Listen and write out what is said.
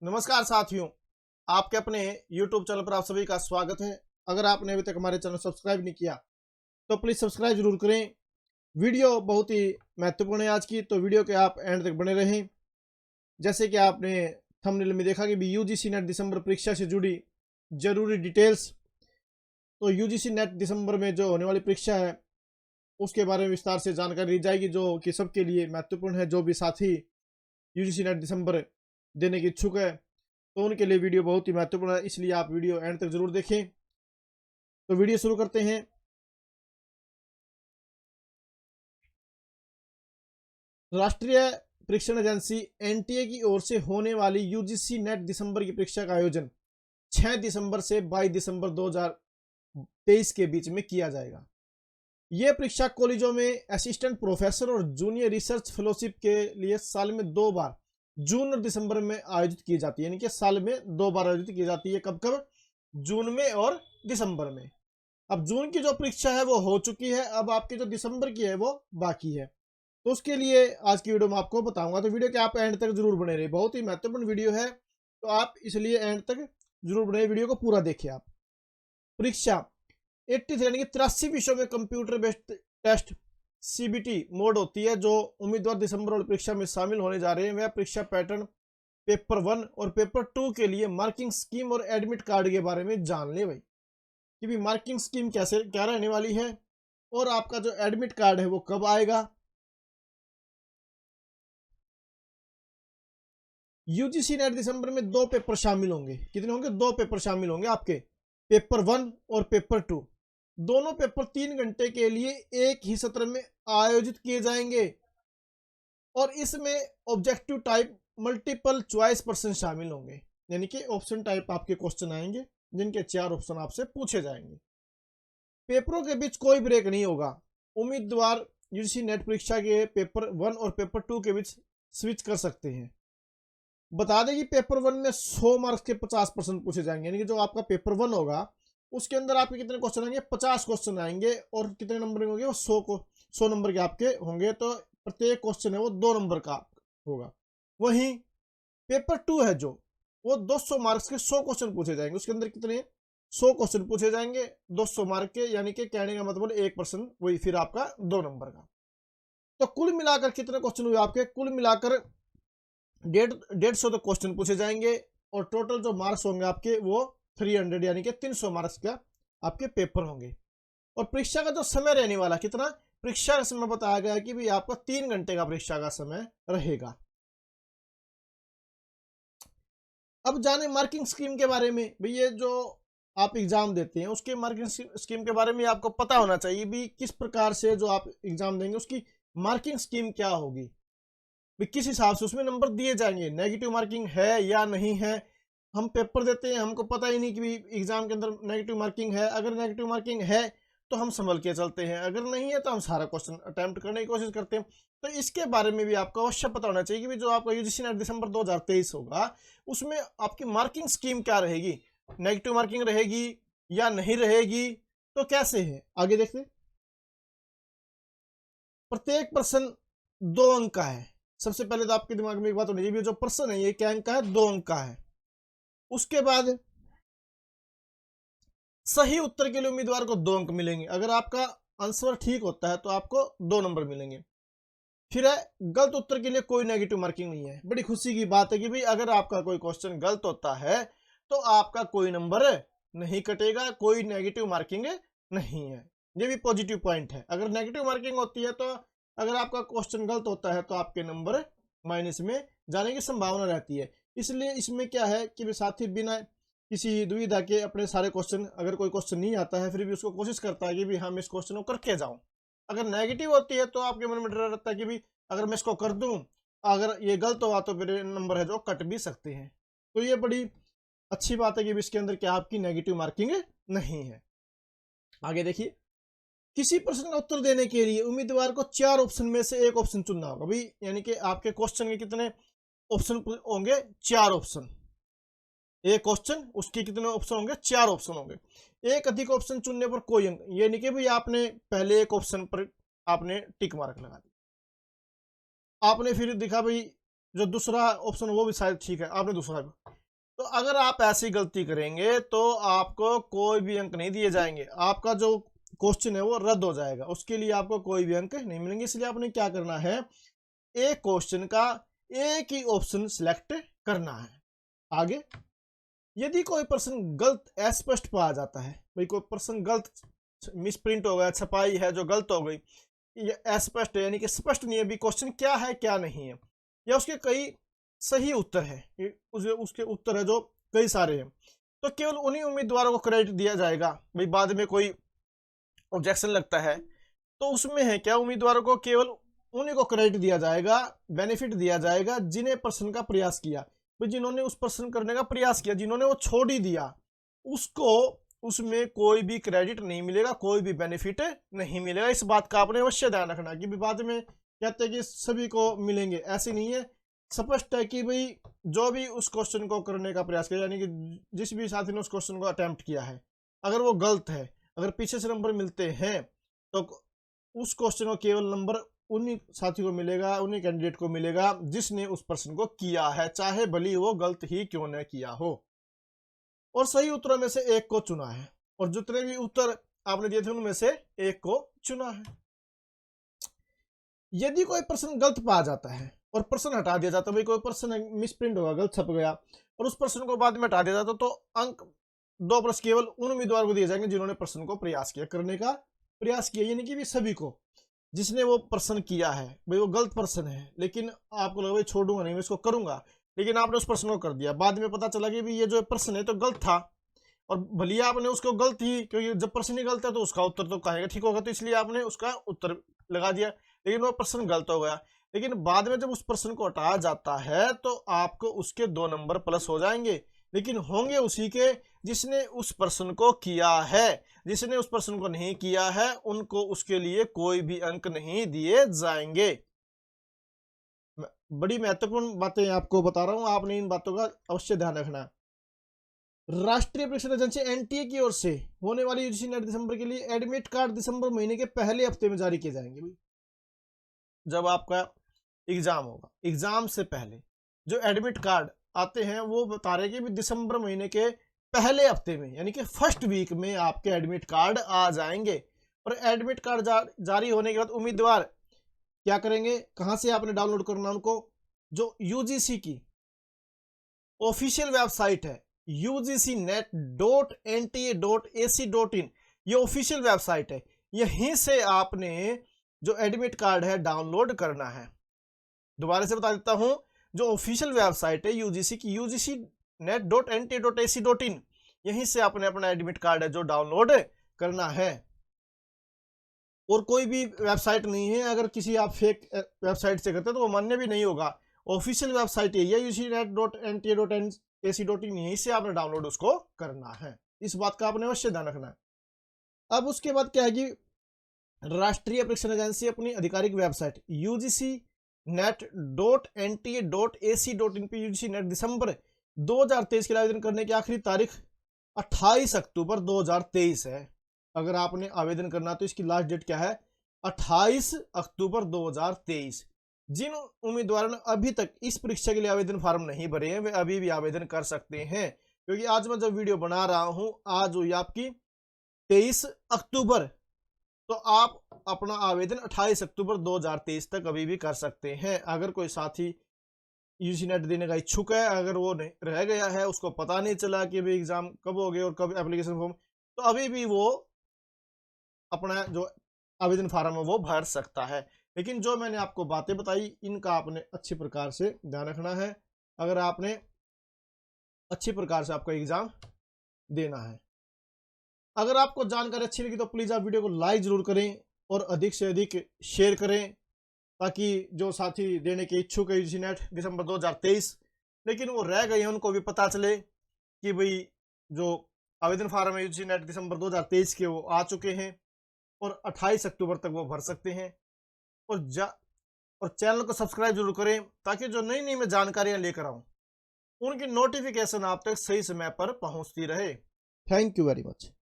नमस्कार साथियों, आपके अपने YouTube चैनल पर आप सभी का स्वागत है। अगर आपने अभी तक हमारे चैनल सब्सक्राइब नहीं किया तो प्लीज़ सब्सक्राइब जरूर करें। वीडियो बहुत ही महत्वपूर्ण है आज की, तो वीडियो के आप एंड तक बने रहें। जैसे कि आपने थंबनेल में देखा कि भी यूजीसी नेट दिसंबर परीक्षा से जुड़ी जरूरी डिटेल्स, तो यूजीसी नेट दिसंबर में जो होने वाली परीक्षा है उसके बारे में विस्तार से जानकारी दी जाएगी, जो कि सबके लिए महत्वपूर्ण है। जो भी साथी यूजीसी नेट दिसंबर देने के इच्छुक है तो उनके लिए वीडियो बहुत ही महत्वपूर्ण है, इसलिए आप वीडियो एंड तक जरूर देखें। तो वीडियो शुरू करते हैं। राष्ट्रीय परीक्षण एजेंसी एनटीए की ओर से होने वाली यूजीसी नेट दिसंबर की परीक्षा का आयोजन 6 दिसंबर से 22 दिसंबर 2023 के बीच में किया जाएगा। यह परीक्षा कॉलेजों में असिस्टेंट प्रोफेसर और जूनियर रिसर्च फेलोशिप के लिए साल में 2 बार जून और दिसंबर में आयोजित की जाती है, यानी कि साल में 2 बार आयोजित की जाती है। कब कब? जून में और दिसंबर में। अब जून की जो परीक्षा है वो हो चुकी है, अब आपकी जो दिसंबर की है वो बाकी है। तो उसके लिए आज की वीडियो में आपको बताऊंगा, तो वीडियो के आप एंड तक जरूर बने रहे। बहुत ही महत्वपूर्ण वीडियो है, तो आप इसलिए एंड तक जरूर बने, वीडियो को पूरा देखिए आप। परीक्षा 83 यानी कि 83 विषयों में computer based test CBT mode होती है। जो उम्मीदवार दिसंबर वाली परीक्षा में शामिल होने जा रहे हैं वह परीक्षा पैटर्न पेपर 1 और पेपर 2 के लिए मार्किंग स्कीम और एडमिट कार्ड के बारे में जान ले भाई, कि भी मार्किंग स्कीम कैसे क्या रहने वाली है और आपका जो एडमिट कार्ड है वो कब आएगा। यूजीसी नेट दिसंबर में 2 पेपर शामिल होंगे। कितने होंगे? 2 पेपर शामिल होंगे आपके, पेपर 1 और पेपर 2। दोनों पेपर 3 घंटे के लिए एक ही सत्र में आयोजित किए जाएंगे और इसमें ऑब्जेक्टिव टाइप मल्टीपल चॉइस प्रश्न शामिल होंगे, यानी कि ऑप्शन टाइप आपके क्वेश्चन आएंगे जिनके 4 ऑप्शन आपसे पूछे जाएंगे। पेपरों के बीच कोई ब्रेक नहीं होगा। उम्मीदवार यूजीसी नेट परीक्षा के पेपर 1 और पेपर 2 के बीच स्विच कर सकते हैं। बता दें कि पेपर 1 में 100 मार्क्स के 50% पूछे जाएंगे, यानी कि जो आपका पेपर 1 होगा उसके अंदर आपके कितने क्वेश्चन आएंगे? 50 क्वेश्चन आएंगे और कितने नंबर के होंगे? वो 100 नंबर के आपके होंगे, तो प्रत्येक क्वेश्चन है वो 2 नंबर का होगा। वहीं पेपर 2 है जो वो 200 मार्क्स के 100 क्वेश्चन पूछे जाएंगे। उसके अंदर कितने? 100 क्वेश्चन पूछे जाएंगे 200 मार्क के, यानी कि कहने का मतलब 1% वही फिर आपका 2 नंबर का। तो कुल मिलाकर कितने क्वेश्चन हुए आपके? कुल मिलाकर 150 तक क्वेश्चन पूछे जाएंगे और टोटल जो मार्क्स होंगे आपके वो 300 यानी कि 300 मार्क्स का आपके पेपर होंगे। और परीक्षा का जो समय रहने वाला कितना? परीक्षा का समय बताया गया कि भी आपका 3 घंटे का परीक्षा का समय रहेगा। अब जाने मार्किंग स्कीम के बारे में। भाई ये जो आप एग्जाम देते हैं उसके मार्किंग स्कीम के बारे में आपको पता होना चाहिए भी, किस प्रकार से जो आप एग्जाम देंगे उसकी मार्किंग स्कीम क्या होगी, भी किस हिसाब से उसमें नंबर दिए जाएंगे। नेगेटिव मार्किंग है या नहीं है? हम पेपर देते हैं, हमको पता ही नहीं कि एग्जाम के अंदर नेगेटिव मार्किंग है। अगर नेगेटिव मार्किंग है तो हम संभल के चलते हैं, अगर नहीं है तो हम सारा क्वेश्चन अटेम्प्ट करने की कोशिश करते हैं। तो इसके बारे में भी आपको अवश्य पता होना चाहिए कि जो आपका यूजीसी नेट दिसंबर 2023 होगा उसमें आपकी मार्किंग स्कीम क्या रहेगी, नेगेटिव मार्किंग रहेगी या नहीं रहेगी, तो कैसे है आगे देखते। प्रत्येक प्रश्न 2 अंक का है। सबसे पहले तो आपके दिमाग में एक बात होनी चाहिए, जो प्रश्न है ये क्या अंक का है? 2 अंक का है। उसके बाद सही उत्तर के लिए उम्मीदवार को 2 अंक मिलेंगे। अगर आपका आंसर ठीक होता है तो आपको 2 नंबर मिलेंगे। फिर है गलत उत्तर के लिए कोई नेगेटिव मार्किंग नहीं है। बड़ी खुशी की बात है कि भाई अगर आपका कोई क्वेश्चन गलत होता है तो आपका कोई नंबर नहीं कटेगा, कोई नेगेटिव मार्किंग नहीं है। ये भी पॉजिटिव पॉइंट है। अगर नेगेटिव मार्किंग होती है तो अगर आपका क्वेश्चन गलत होता है तो आपके नंबर माइनस में जाने की संभावना रहती है। इसलिए इसमें क्या है कि साथी बिना किसी दुविधा के अपने सारे क्वेश्चन, अगर कोई क्वेश्चन नहीं आता है फिर भी उसको कोशिश करता है कि भी हम इस क्वेश्चन को करके जाऊं। अगर नेगेटिव होती है तो आपके मन में डर रहता है कि भी अगर मैं इसको कर दूं, अगर ये गलत हुआ तो मेरे नंबर है जो कट भी सकते हैं। तो ये बड़ी अच्छी बात है कि इसके अंदर क्या आपकी नेगेटिव मार्किंग नहीं है। आगे देखिए, किसी प्रश्न का उत्तर देने के लिए उम्मीदवार को 4 ऑप्शन में से एक ऑप्शन चुनना होगा भाई, यानी कि आपके क्वेश्चन के कितने ऑप्शन होंगे? 4 ऑप्शन। एक क्वेश्चन उसके कितने ऑप्शन होंगे? 4 ऑप्शन होंगे। एक अधिक ऑप्शन चुनने पर कोई अंक, ये नहीं कि भाई आपने पहले एक ऑप्शन पर आपने टिक मार्क लगा दिया, आपने फिर दिखा भाई जो दूसरा ऑप्शन वो भी शायद ठीक है, आपने दूसरा भी, तो अगर आप ऐसी गलती करेंगे तो आपको कोई भी अंक नहीं दिए जाएंगे, आपका जो क्वेश्चन है वो रद्द हो जाएगा, उसके लिए आपको कोई भी अंक नहीं मिलेंगे। इसलिए आपने क्या करना है, एक क्वेश्चन का एक ही ऑप्शन सिलेक्ट करना है। आगे, यदि कोई प्रश्न गलत अस्पष्ट पाया जाता है, भाई कोई प्रश्न गलत मिसप्रिंट हो गया, छपाई है जो गलत हो गई, ये अस्पष्ट है यानी कि स्पष्ट नहीं है भी क्वेश्चन क्या है क्या नहीं है, या उसके कई सही उत्तर है, उसके उत्तर है जो कई सारे हैं, तो केवल उन्हीं उम्मीदवारों को क्रेडिट दिया जाएगा। भाई बाद में कोई ऑब्जेक्शन लगता है तो उसमें है क्या, उम्मीदवारों को केवल उन्हीं को क्रेडिट दिया जाएगा, बेनिफिट दिया जाएगा जिन्हें प्रश्न का प्रयास किया। भाई जिन्होंने उस प्रश्न करने का प्रयास किया, जिन्होंने वो छोड़ ही दिया, उसको उसमें कोई भी क्रेडिट नहीं मिलेगा, कोई भी बेनिफिट नहीं मिलेगा। इस बात का आपने अवश्य ध्यान रखना कि बाद में कहते हैं कि सभी को मिलेंगे, ऐसे नहीं है। स्पष्ट है कि भाई जो भी उस क्वेश्चन को करने का प्रयास किया, यानी कि जिस भी साथी ने उस क्वेश्चन को अटेम्प्ट किया है, अगर वो गलत है, अगर पीछे से नंबर मिलते हैं तो उस क्वेश्चन को केवल नंबर उन्हीं साथी को मिलेगा, उन्हीं कैंडिडेट को मिलेगा जिसने उस प्रश्न को किया है, चाहे भली वो गलत ही क्यों न किया हो। और सही उत्तरों में से एक को चुना है, और जितने भी उत्तर आपने दिए थे उनमें से एक को चुना है। यदि कोई प्रश्न गलत पाया जाता है और प्रश्न हटा दिया जाता है, भाई कोई प्रश्न मिसप्रिंट होगा, गलत छप गया, और उस प्रश्न को बाद में हटा दिया जाता, तो अंक 2+ केवल उन उम्मीदवार को दिए जाएंगे जिन्होंने प्रश्न को प्रयास किया, करने का प्रयास किया, यानी कि भी सभी को, जिसने वो प्रश्न किया है। भाई वो गलत प्रश्न है लेकिन आपको लगा भाई छोड़ूंगा नहीं, मैं इसको करूंगा, लेकिन आपने उस प्रश्न को कर दिया, बाद में पता चला कि भी ये जो प्रश्न है तो गलत था, और भले आपने उसको गलत ही, क्योंकि जब प्रश्न ही गलत है तो उसका उत्तर तो कहेगा ठीक होगा, तो इसलिए आपने उसका उत्तर लगा दिया, लेकिन वो प्रश्न गलत हो गया। लेकिन बाद में जब उस प्रश्न को हटाया जाता है तो आपको उसके 2 नंबर प्लस हो जाएंगे, लेकिन होंगे उसी के जिसने उस प्रश्न को किया है। जिसने उस प्रश्न को नहीं किया है उनको उसके लिए कोई भी अंक नहीं दिए जाएंगे। बड़ी महत्वपूर्ण बातें आपको बता रहा हूं, आपने इन बातों का अवश्य ध्यान रखना है। राष्ट्रीय परीक्षा एजेंसी एनटीए की ओर से होने वाली यूजीसी नेट दिसंबर के लिए एडमिट कार्ड दिसंबर महीने के पहले हफ्ते में जारी किए जाएंगे। भाई जब आपका एग्जाम होगा, एग्जाम से पहले जो एडमिट कार्ड आते हैं वो बता रहे कि दिसंबर महीने के पहले हफ्ते में, यानी कि फर्स्ट वीक में आपके एडमिट कार्ड आ जाएंगे। और एडमिट कार्ड जारी होने के बाद उम्मीदवार क्या करेंगे, कहां से आपने डाउनलोड करना उनको, जो यूजीसी की ऑफिशियल वेबसाइट है ugcnet.nta.ac.in, ये ऑफिशियल वेबसाइट है, यहीं से आपने जो एडमिट कार्ड है डाउनलोड करना है। दोबारा से बता देता हूं, जो ऑफिशियल वेबसाइट है यूजीसी की ugcnet.nta.ac.in, यहीं से आपने अपना एडमिट कार्ड है जो डाउनलोड करना है, और कोई भी वेबसाइट नहीं है। अगर किसी आप फेक वेबसाइट से करते हैं तो वो मान्य भी नहीं होगा। ऑफिशियल वेबसाइट यही है ugcnet.nta.ac.in, यहीं से आपने डाउनलोड उसको करना है। इस बात का आपने अवश्य ध्यान रखना है। अब उसके बाद क्या है कि राष्ट्रीय परीक्षा एजेंसी अपनी आधिकारिक वेबसाइट ugcnet.nta.ac.in पे यूजीसी नेट दिसंबर 2023 के लिए आवेदन करने की आखिरी तारीख 28 अक्टूबर 2023 है। अगर आपने आवेदन करना तो इसकी लास्ट डेट क्या है, 28 अक्टूबर 2023। जिन उम्मीदवारों ने अभी तक इस परीक्षा के लिए आवेदन फॉर्म नहीं भरे हैं वे अभी भी आवेदन कर सकते हैं, क्योंकि आज मैं जब वीडियो बना रहा हूं आज हुई आपकी 23 अक्टूबर, तो आप अपना आवेदन 28 अक्टूबर 2023 तक अभी भी कर सकते हैं। अगर कोई साथी यूजीसी नेट देने का इच्छुक है, अगर वो रह गया है, उसको पता नहीं चला कि भाई एग्जाम कब हो गए और कब एप्लीकेशन फॉर्म, तो अभी भी वो अपना जो आवेदन फॉर्म है वो भर सकता है। लेकिन जो मैंने आपको बातें बताई इनका आपने अच्छी प्रकार से ध्यान रखना है, अगर आपने अच्छी प्रकार से आपका एग्जाम देना है। अगर आपको जानकारी अच्छी लगी तो प्लीज आप वीडियो को लाइक जरूर करें और अधिक से अधिक शेयर करें, ताकि जो साथी देने के इच्छुक है यूजीसी नेट दिसंबर 2023 लेकिन वो रह गए हैं उनको भी पता चले कि भाई जो आवेदन फॉर्म है यूजीसी नेट दिसंबर 2023 के वो आ चुके हैं और 28 अक्टूबर तक वो भर सकते हैं। और चैनल को सब्सक्राइब जरूर करें ताकि जो नई नई मैं जानकारियां लेकर आऊं उनकी नोटिफिकेशन आप तक सही समय पर पहुंचती रहे। Thank you very much.